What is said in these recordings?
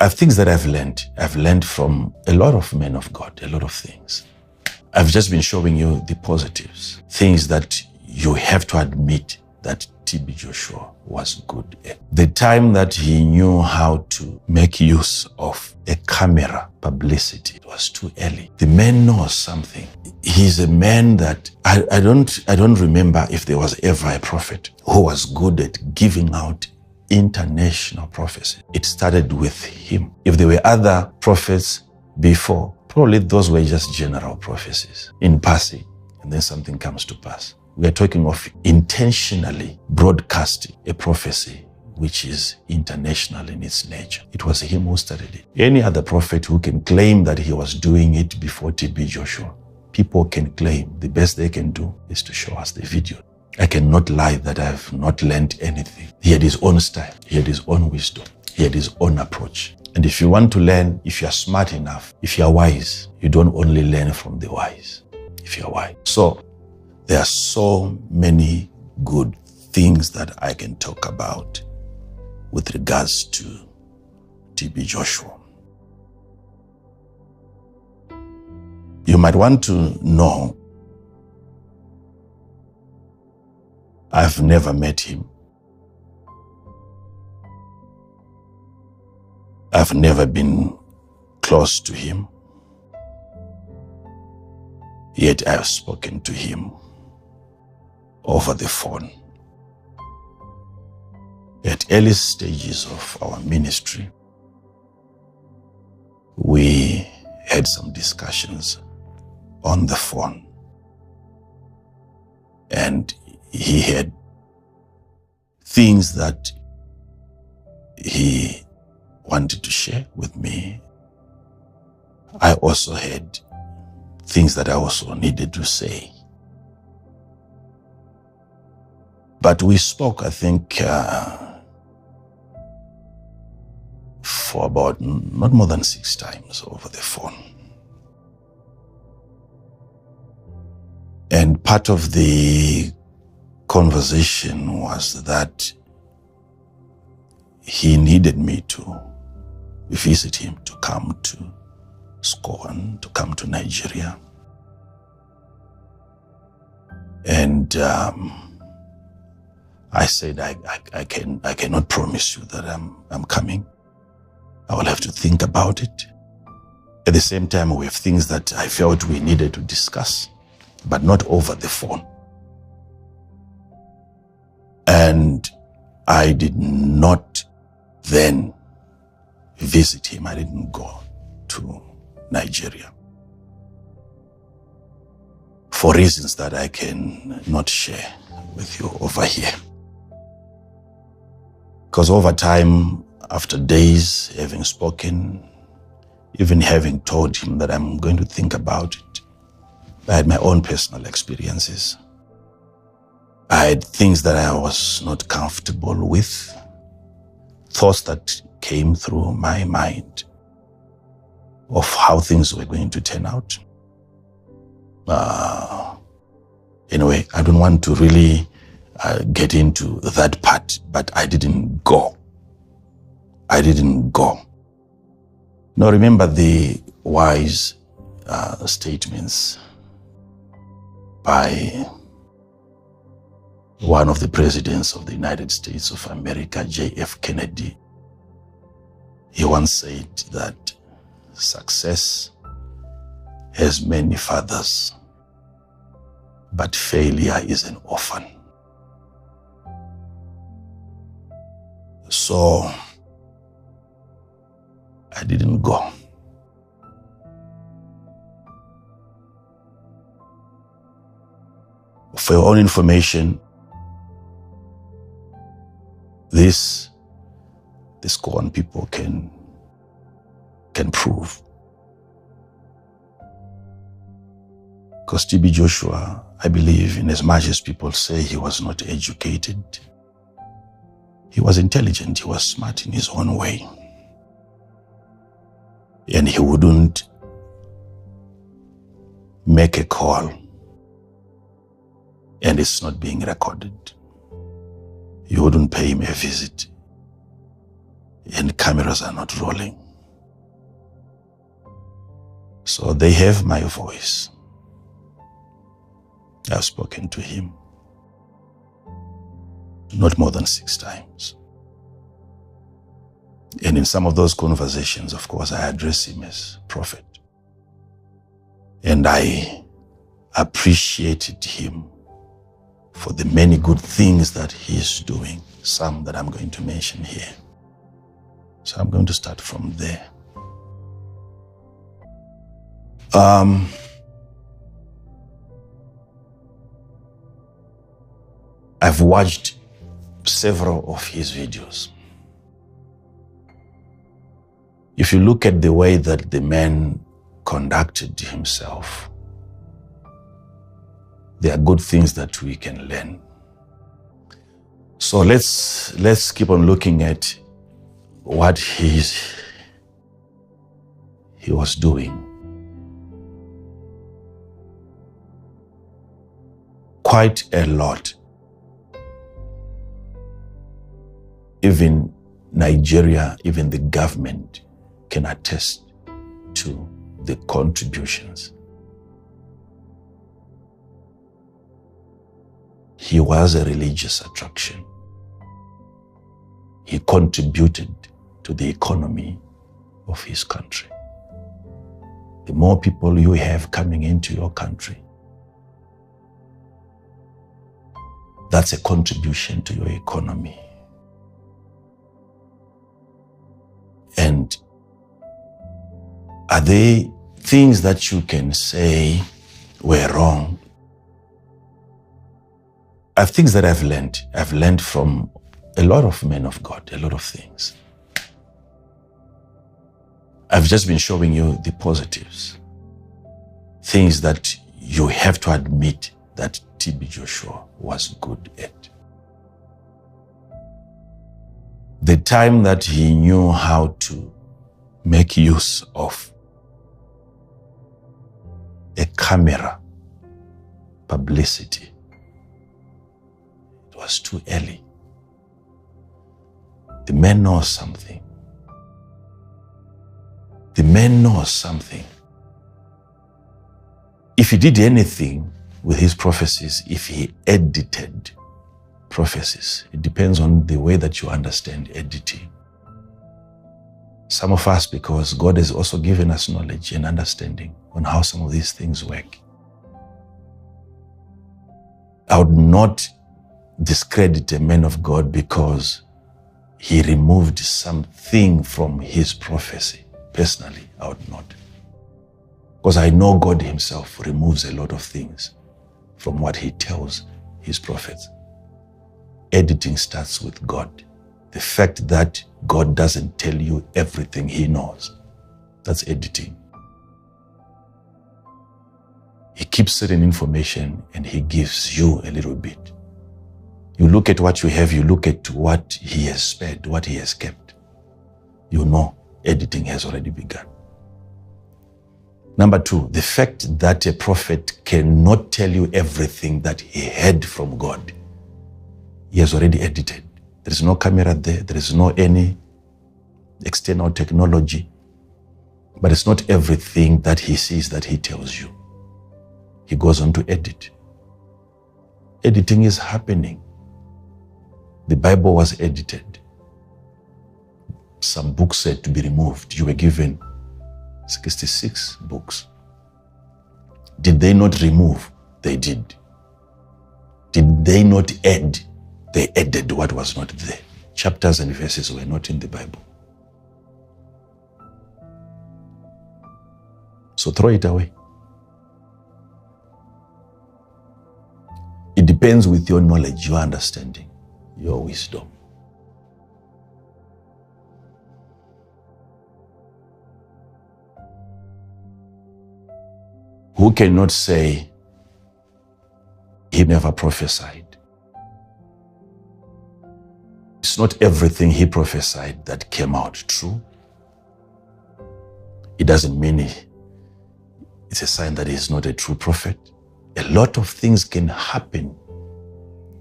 things that I've learned. I've learned from a lot of men of God, a lot of things. I've just been showing you the positives, things that you have to admit that TB Joshua was good at. The time that he knew how to make use of a camera publicity, it was too early. The man knows something. He's a man that I don't remember if there was ever a prophet who was good at giving out international prophecy. It started with him. If there were other prophets before, probably those were just general prophecies in passing, and then something comes to pass. We are talking of intentionally broadcasting a prophecy which is international in its nature. It was him who started it. Any other prophet who can claim that he was doing it before TB Joshua, people can claim. The best they can do is to show us the video. I cannot lie that I have not learned anything. He had his own style. He had his own wisdom. He had his own approach. And if you want to learn, if you are smart enough, if you are wise, you don't only learn from the wise, if you are wise. So there are so many good things that I can talk about with regards to TB Joshua. You might want to know, I've never met him. I've never been close to him. Yet I've spoken to him over the phone. At early stages of our ministry, we had some discussions on the phone. And he had things that he wanted to share with me. I also had things that I also needed to say. But we spoke, I think, for about not more than 6 times over the phone. And part of the conversation was that he needed me to visit him, to come to Scotland, to come to Nigeria. And I said, I cannot promise you that I'm coming. I will have to think about it. At the same time, we have things that I felt we needed to discuss, but not over the phone. And I did not then visit him. I didn't go to Nigeria for reasons that I can not share with you over here. Because over time, after days having spoken, even having told him that I'm going to think about it, I had my own personal experiences. I had things that I was not comfortable with, thoughts that came through my mind of how things were going to turn out. Anyway, I don't want to really get into that part, but I didn't go. I didn't go. Now remember the wise statements by one of the presidents of the United States of America, J.F. Kennedy. He once said that success has many fathers, but failure is an orphan. So I didn't go. For your own information, this Koran people can prove. Because TB Joshua, I believe, in as much as people say he was not educated, he was intelligent, he was smart in his own way. And he wouldn't make a call and it's not being recorded. You wouldn't pay him a visit and cameras are not rolling. So they have my voice. I've spoken to him not more than 6 times. And in some of those conversations, of course, I address him as prophet. And I appreciated him for the many good things that he is doing, some that I'm going to mention here. So I'm going to start from there. I've watched several of his videos. If you look at the way that the man conducted himself, there are good things that we can learn. So let's keep on looking at what he was doing. Quite a lot. Even Nigeria, even the government can attest to the contributions. He was a religious attraction. He contributed to the economy of his country. The more people you have coming into your country, that's a contribution to your economy. And are there things that you can say were wrong? Things that I've learned from a lot of men of God, a lot of things. I've just been showing you the positives. Things that you have to admit that TB Joshua was good at. The time that he knew how to make use of a camera, publicity, it was too early. The man knows something. The man knows something. If he did anything with his prophecies, if he edited prophecies, it depends on the way that you understand editing. Some of us, because God has also given us knowledge and understanding on how some of these things work. I would not discredit a man of God because he removed something from his prophecy. Personally, I would not. Because I know God himself removes a lot of things from what he tells his prophets. Editing starts with God. The fact that God doesn't tell you everything he knows, that's editing. He keeps certain information and he gives you a little bit. You look at what you have, you look at what he has spared, what he has kept. You know editing has already begun. Number 2, the fact that a prophet cannot tell you everything that he heard from God. He has already edited. There is no camera there. There is no any external technology. But it's not everything that he sees that he tells you. He goes on to edit. Editing is happening. The Bible was edited. Some books said to be removed. You were given 66 books. Did they not remove? They did. Did they not add? They added what was not there. Chapters and verses were not in the Bible. So throw it away. It depends with your knowledge, your understanding, your wisdom. Who cannot say he never prophesied? It's not everything he prophesied that came out true. It doesn't mean it's a sign that he's not a true prophet. A lot of things can happen.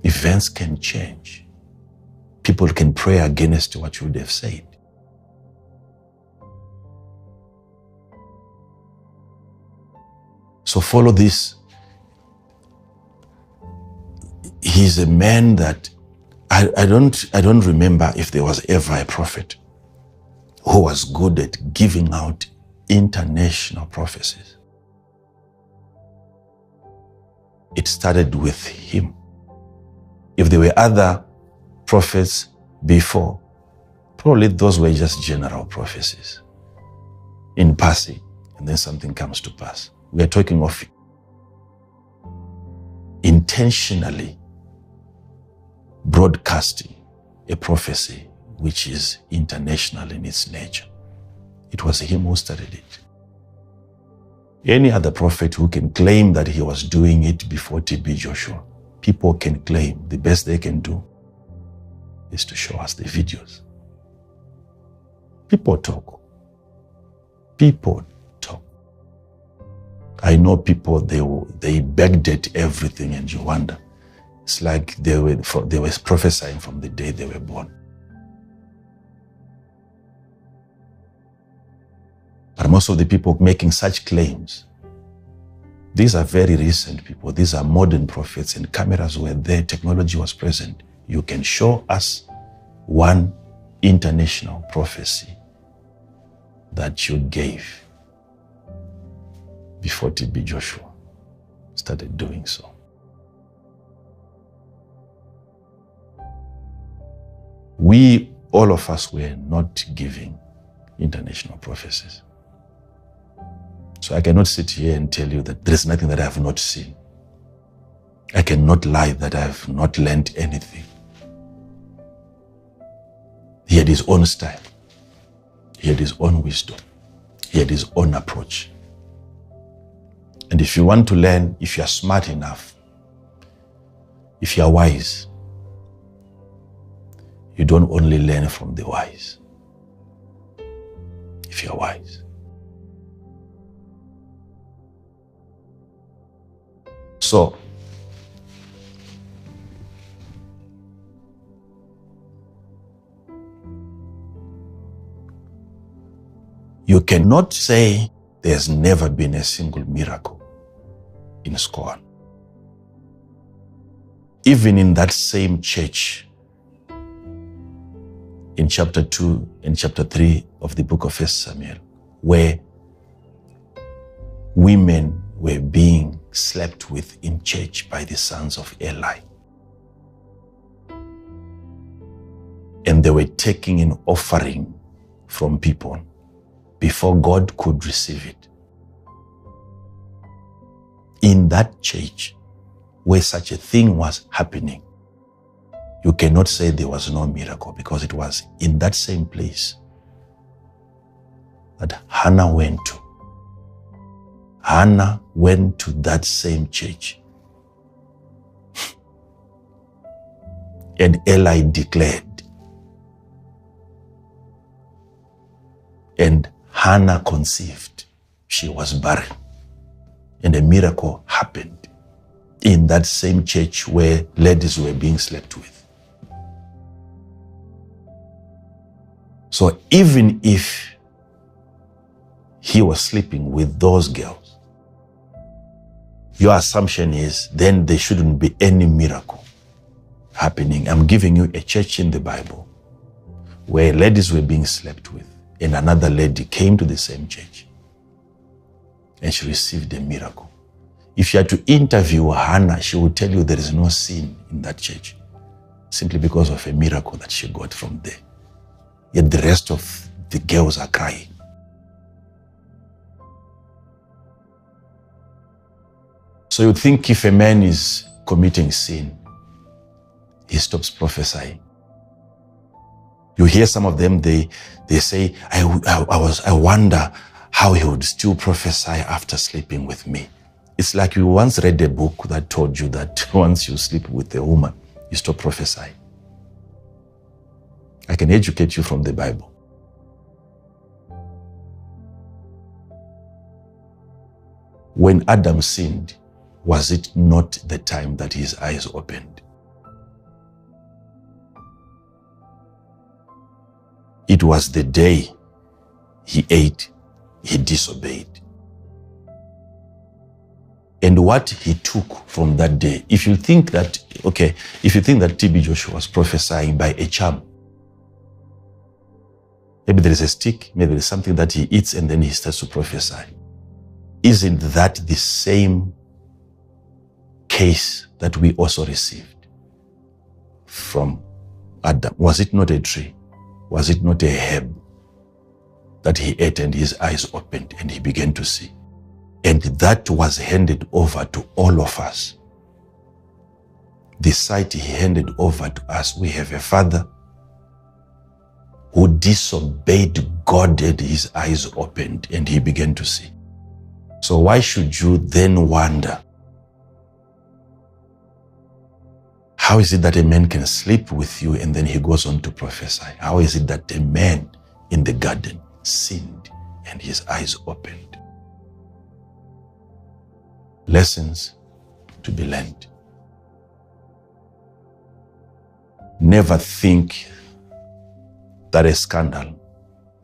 Events can change. People can pray against what you would have said. So follow this. He's a man that I don't remember if there was ever a prophet who was good at giving out international prophecies. It started with him. If there were other prophets before, probably those were just general prophecies in passing, and then something comes to pass. We are talking of intentionally broadcasting a prophecy which is international in its nature. It was him who started it. Any other prophet who can claim that he was doing it before TB Joshua, people can claim. The best they can do is to show us the videos. People talk. People talk. I know people, they backdate everything, and you wonder. It's like they were prophesying from the day they were born. But most of the people making such claims, these are very recent people. These are modern prophets, and cameras were there, technology was present. You can show us one international prophecy that you gave before TB Joshua started doing so. We, all of us, were not giving international prophecies. So I cannot sit here and tell you that there is nothing that I have not seen. I cannot lie that I have not learned anything. He had his own style. He had his own wisdom. He had his own approach. And if you want to learn, if you are smart enough, if you are wise, you don't only learn from the wise. If you are wise. So, you cannot say there's never been a single miracle in Scorn. Even in that same church, in chapter 2 and chapter 3 of the book of 1 Samuel, where women were being slept with in church by the sons of Eli. And they were taking an offering from people before God could receive it. In that church, where such a thing was happening, you cannot say there was no miracle, because it was in that same place that Hannah went to. Hannah went to that same church. And Eli declared. And Hannah conceived. She was barren. And a miracle happened in that same church where ladies were being slept with. So even if he was sleeping with those girls, your assumption is then there shouldn't be any miracle happening. I'm giving you a church in the Bible where ladies were being slept with, and another lady came to the same church and she received a miracle. If you had to interview Hannah, she would tell you there is no sin in that church, simply because of a miracle that she got from there. Yet the rest of the girls are crying. So you think if a man is committing sin, he stops prophesying. You hear some of them, they say, I wonder how he would still prophesy after sleeping with me. It's like you once read a book that told you that once you sleep with a woman, you stop prophesying. I can educate you from the Bible. When Adam sinned, was it not the time that his eyes opened? It was the day he ate, he disobeyed. and what he took from that day. If you think that, okay, if you think that TB Joshua was prophesying by a charm, maybe there is a stick, maybe there is something that he eats and then he starts to prophesy. Isn't that the same case that we also received from Adam? Was it not a tree? Was it not a herb that he ate and his eyes opened and he began to see? And that was handed over to all of us. The sight he handed over to us. We have a father who disobeyed God and his eyes opened and he began to see. So why should you then wonder, how is it that a man can sleep with you and then he goes on to prophesy? How is it that a man in the garden sinned and his eyes opened? Lessons to be learned. Never think that a scandal,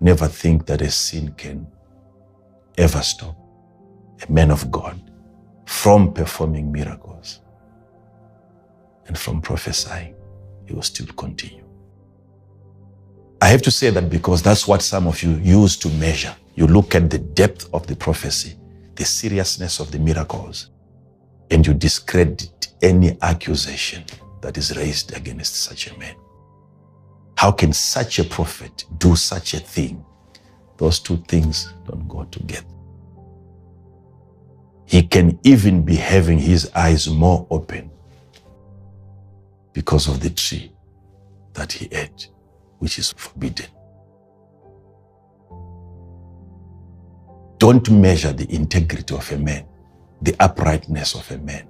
never think that a sin can ever stop a man of God from performing miracles and from prophesying. He will still continue. I have to say that because that's what some of you use to measure. You look at the depth of the prophecy, the seriousness of the miracles, and you discredit any accusation that is raised against such a man. How can such a prophet do such a thing? Those two things don't go together. He can even be having his eyes more open because of the tree that he ate, which is forbidden. Don't measure the integrity of a man, the uprightness of a man,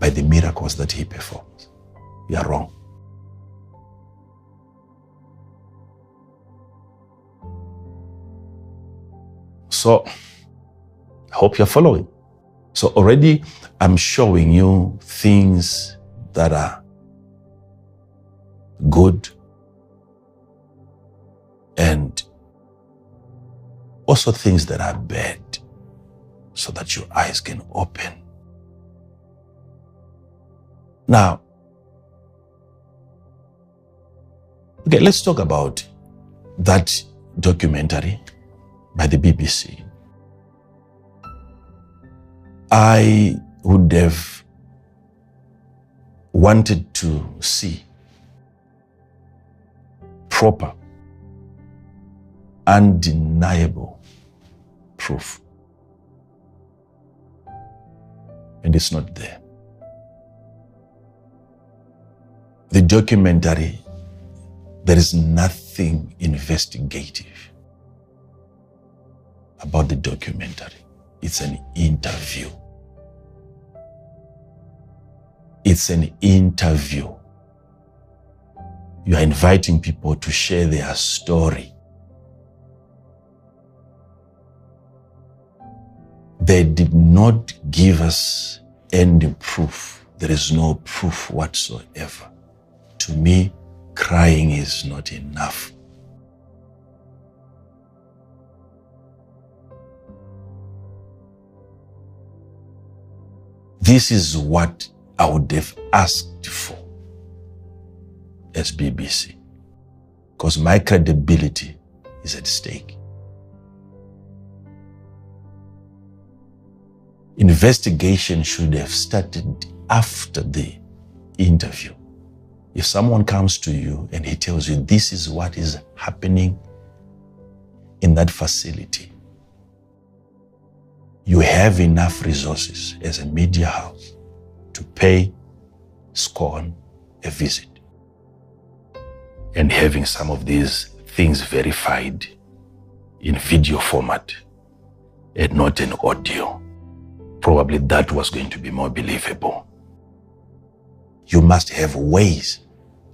by the miracles that he performs. You are wrong. So, I hope you're following. So already I'm showing you things that are good and also things that are bad, so that your eyes can open. Now, okay, let's talk about that documentary by the BBC. I would have wanted to see proper, undeniable proof. And it's not there. The documentary, there is nothing investigative about the documentary. It's an interview. It's an interview. You are inviting people to share their story. They did not give us any proof. There is no proof whatsoever. To me, crying is not enough. This is what I would have asked for as BBC, because my credibility is at stake. Investigation should have started after the interview. If someone comes to you and he tells you this is what is happening in that facility, you have enough resources as a media house to pay SCOAN a visit. And having some of these things verified in video format and not in audio, probably that was going to be more believable. You must have ways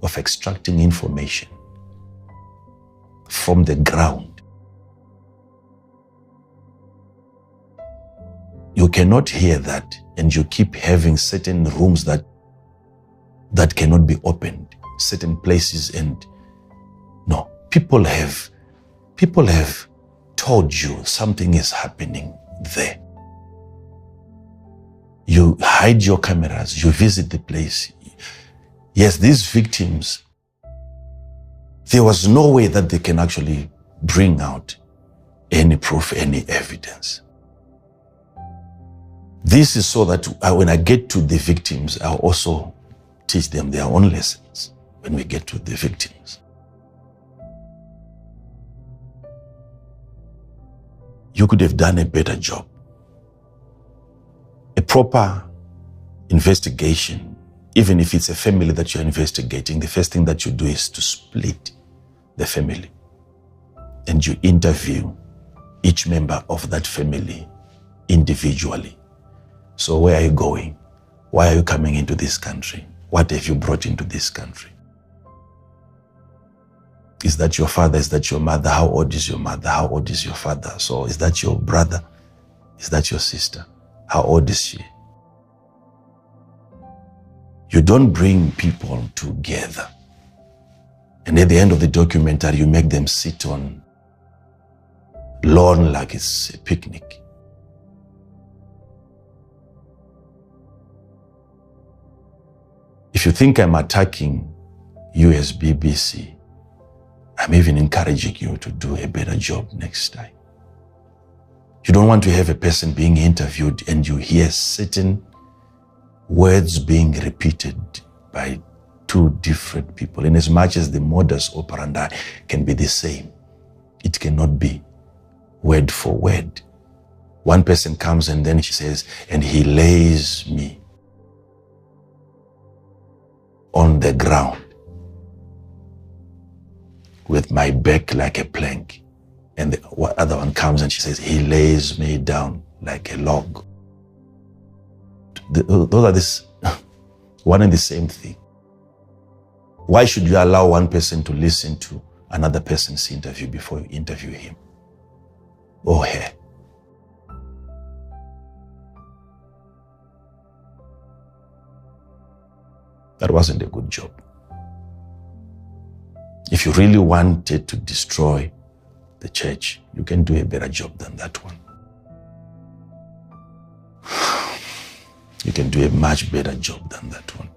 of extracting information from the ground. You cannot hear that and you keep having certain rooms that cannot be opened, certain places, and no, people have told you something is happening there. You hide your cameras, you visit the place. Yes, these victims, there was no way that they can actually bring out any proof, any evidence. This is so that when I get to the victims, I'll also teach them their own lessons when we get to the victims. You could have done a better job. A proper investigation, even if it's a family that you're investigating, the first thing that you do is to split the family. And you interview each member of that family individually. So where are you going? Why are you coming into this country? What have you brought into this country? Is that your father? Is that your mother? How old is your mother? How old is your father? So is that your brother? Is that your sister? How old is she? You don't bring people together. And at the end of the documentary, you make them sit on lawn like it's a picnic. If you think I'm attacking you as BBC, I'm even encouraging you to do a better job next time. You don't want to have a person being interviewed and you hear certain words being repeated by two different people. And as much as the modus operandi can be the same, it cannot be word for word. One person comes and then she says, and he lays me on the ground with my back like a plank. And the other one comes and she says, he lays me down like a log. Those are this one and the same thing. Why should you allow one person to listen to another person's interview before you interview him or her? That wasn't a good job. If you really wanted to destroy the church, you can do a better job than that one. You can do a much better job than that one.